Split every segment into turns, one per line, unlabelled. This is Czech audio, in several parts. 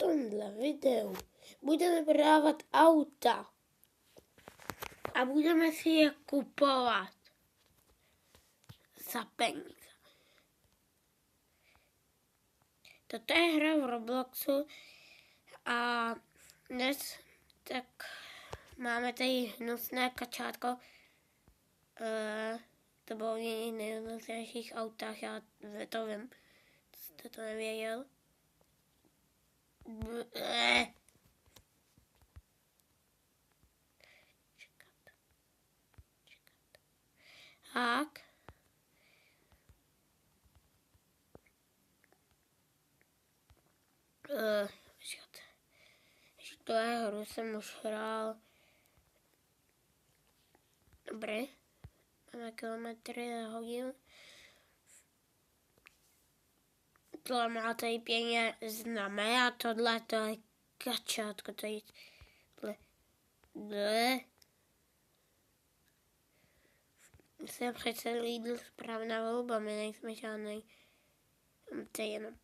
tomhle videu budeme prodávat auta a budeme si je kupovat za peníze. Toto je hra v Robloxu a dnes tak máme tady hnusné kačátko. To bylo v jiných nejhnusnějších autách, já to vím. Jste to nevěděl? Čekat. Tak. Ještě tohle hru jsem už hrál. Dobrý. Máme kilometry za hodinu. Tohle má tady pěkně znamé a tohle to je kačátko. Tady tohle. Jsem přece Lidl správná volba, my nejsme žádnej. To je jenom.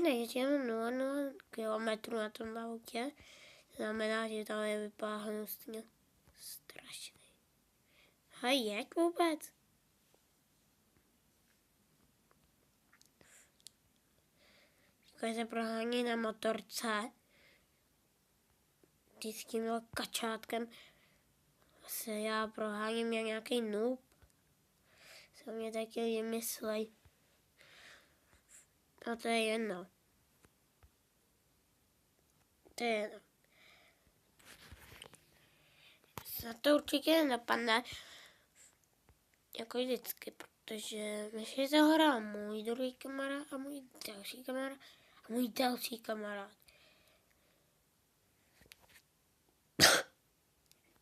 Když jenom 0,0 kilometrů na tom autě, znamená, že to je vypadá hnusně. Strašný. Hej, jak vůbec? Když se prohání na motorce, s tímhle kačátkem se já proháním jak nějaký noob. Co mě taky lidi myslej. No to je jedno. To je jedno. Za to určitě nenapadne. Jako vždycky, protože my se hrál můj druhý kamarád a můj další kamarád a můj další kamarád.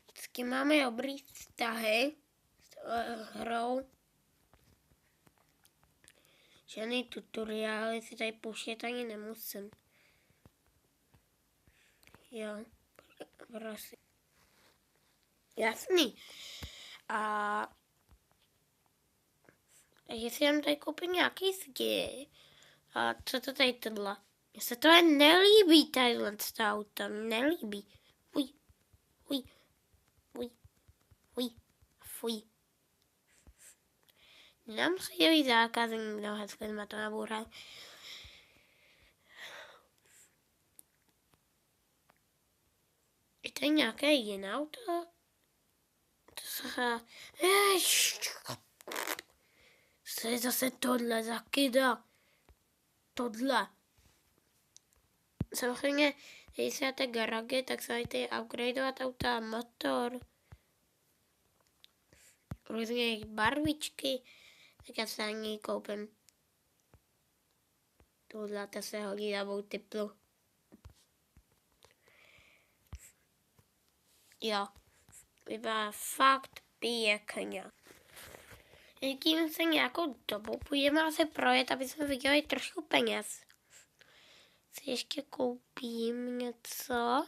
Vždycky máme dobrý vztahy s hrou. Žádný tutoriály si tady pouštět ani nemusím. Jo, prosím. Jasný. A takže si jen tady koupím nějaký sky. A co to tady tohle? Mně se to nelíbí, tadyhle auto. Nelíbí. Fuj. Fuj. Fuj. Fuj. Fuj. Nám se dělí zákazník, no hezky jsme to nabůrali. Je to nějaké jiné auto? To se... Co je zase tohle za kyda? Tohle. Samozřejmě, když se dáte garagy, tak se dajte upgradeovat auta a motor. Různě barvičky. Tak já se ani koupím. Tohle to se hodí na mou teplu. Jo. Vypadá fakt pěkně. Jakým se nějakou dobu půjdeme se projet, aby jsme vydělali trošku peněz. Si ještě koupím něco. A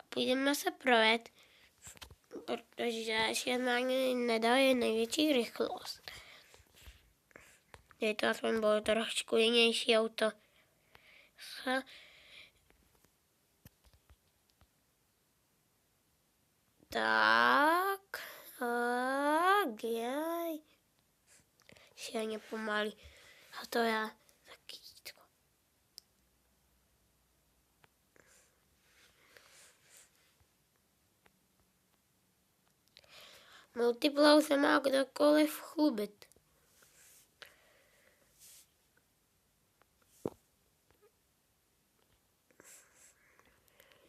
půjdeme se projet, protože štěrmáni nedali největší rychlost. Je to aspoň bylo trošku jinější auto. Tak. Jej. Šíleně pomalý. A to já taky. Multiplou se má kdokoliv chlubit.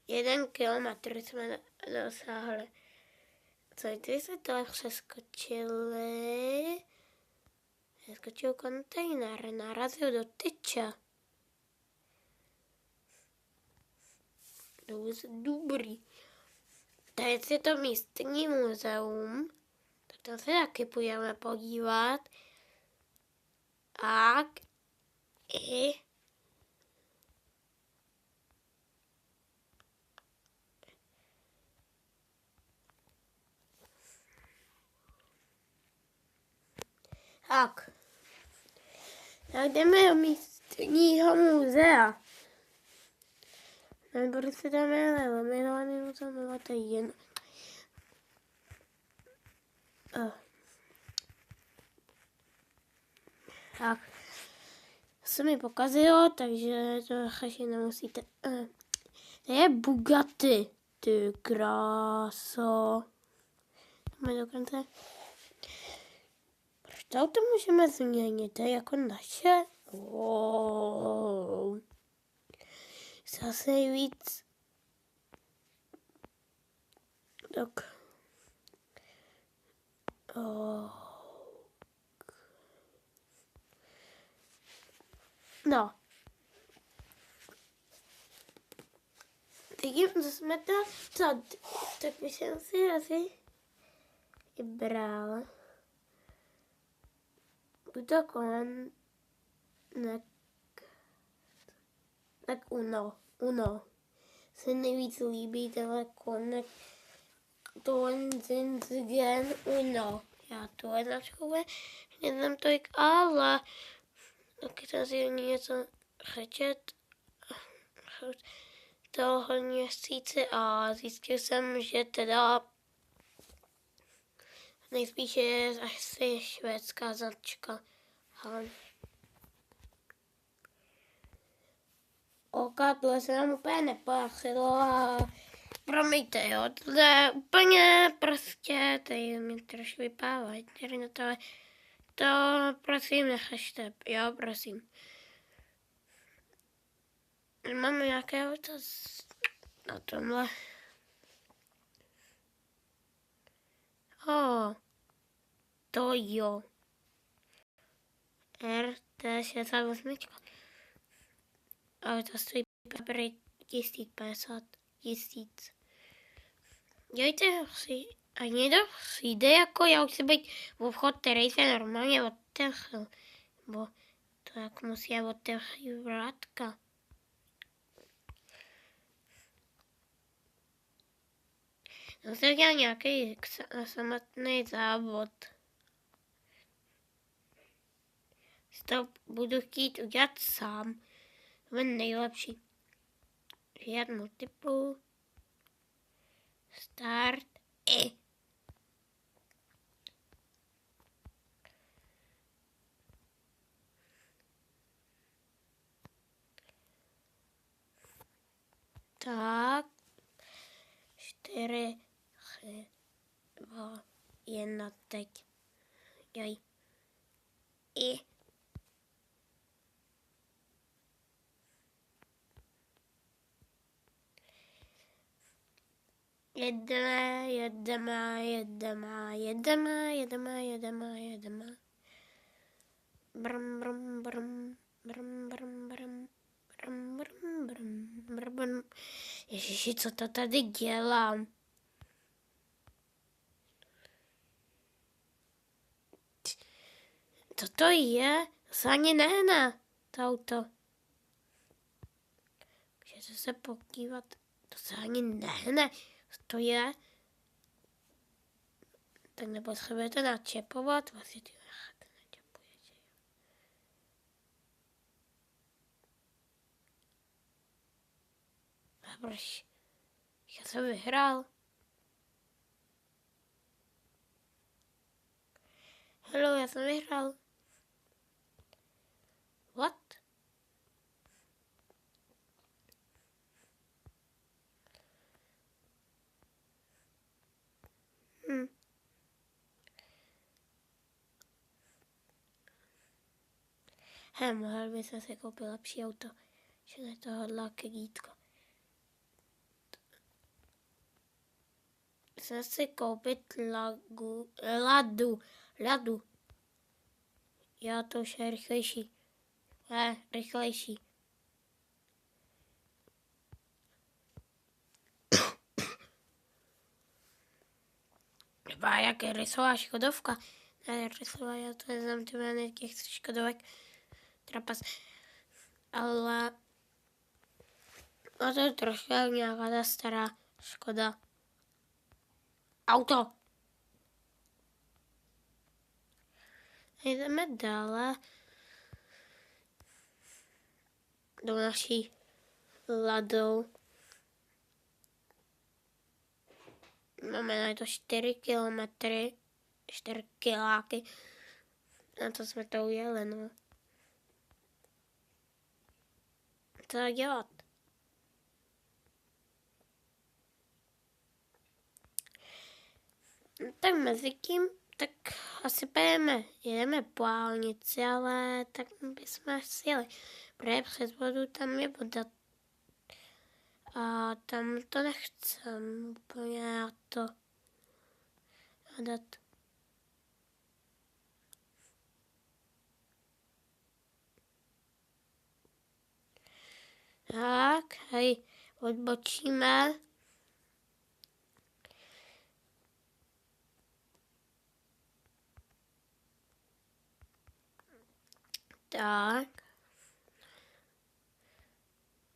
Jeden kilometr jsme dosáhli. Co ty se to přeskočili? Přeskočil kontejner, narazil do tyče. Dobrý. Tady je to místní muzeum, tak tam se taky půjdeme podívat. Tak i tak jdeme do místní Kniha muzea. Nebo se tam jmenuje Milany Muzea, to je jen. Tak. Se mi pokazilo, takže to asi nemusíte. To je Bugatti. Ty kráso. Máme dokonce. Proč to auto můžeme změnit? To je jako naše. Wow. Zase víc. Tak. No. Teď jsme to tady. Tak bych si asi vybral. Buď to konek. Tak Uno. Se nejvíc líbí tenhle konek. Gen Uno. Já to značkové neznám tolik, ale taky jsem si něco přečet toho měsíce a zjistil jsem, že teda nejspíše je asi švédská značka. Tohle se nám úplně nepodařilo a promiňte, jo, tohle je úplně prostě, tady mě trošku vypává internet, ale to prosím nechažte, jo, prosím. Máme nějaké otaz na tomhle. To jo. RT68. Ale to stojí prý 1050 000. Dělejte si, a někdo přijde, jako já už si být v obchod, který se normálně otevřel. Bo to jako musí otevřít vrátka. No se dělá nějaký samotný závod. To budu chtít udělat sám. To je nejlepší. Žijat multiple. Start. Tak. 4, 3, 2, 1, teď. Jaj. Jedeme. Brum, brum, brum, brum, brum, brum, brum, brum, brum, brum. Ježiši, co to tady dělám? Co to je? To se ani nehne, to auto. Můžete se podívat. To se ani nehne. Co to je? Tak nepotřebujete načepovat. Vlastně ty načepujete. A proč? Já jsem vyhrál. Hello, já jsem vyhrál. What? Mohl by se koupit lepší auto, že ne tohohle kegítko. Jsem si koupit ladu. Já to už je rychlejší. Rychlejší. Vypadá jak rysová škodovka. Ne, rysová, já to neznám ty jmény těch škodovek. Trapas. Ale to je trošku nějaká ta stará Škoda. Auto. Jdeme dále. do naší Ladou. Máme na to 4 kilometry, 4 kiláky. A to jsme to ujeli, no. Co dělat? Tak mezi tím, tak asi jedeme po dálnici, ale tak bychom sjeli. Protože přes vodu tam je voda. A tam to nechcem úplně na to dát. Tak, hej, odbočíme. Tak.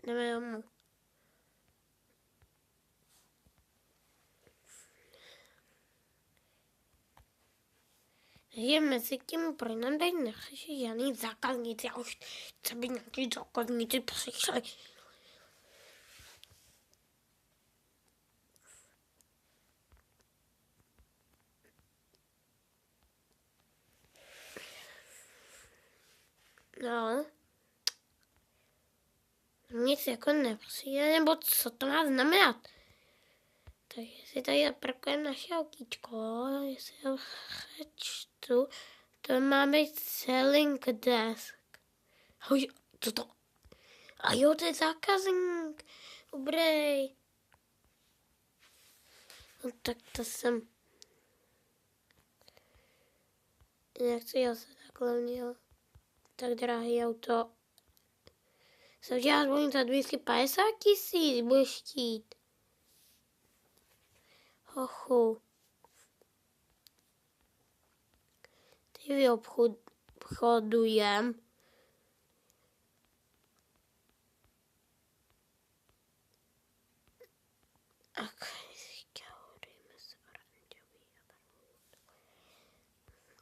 Jdeme domů. Takže mezi tím pro nám tady nechci žádný zákazníci. Já už chci, by nějaký zákazníci přišli. No. Nic jako nepřijde, nebo co to má znamenat? Takže si tady zaparkujeme naše autíčko, jestli ho přečtu, to má být selling desk. Co to? A jo, to je zákazník. Dobrý. No tak to jsem. Nechci já se takhle měl. Tak drahý auto. Co děláš, volím za 250 000, budeš chtít. Hochu. Ty obchodujem.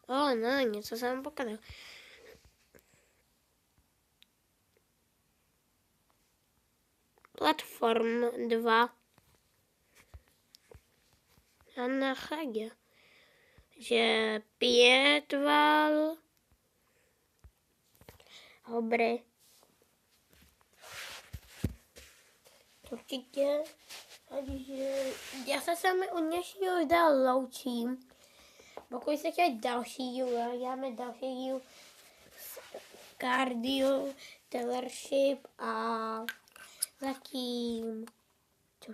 No, něco jsem pokazal. Platform 2. A na chodě. Že 5 val. Dobrý. Určitě. Takže já se sami od dnešního dál loučím. Pokud se chtěli další díl, děláme další díl s cardio, dealership a zatím čau.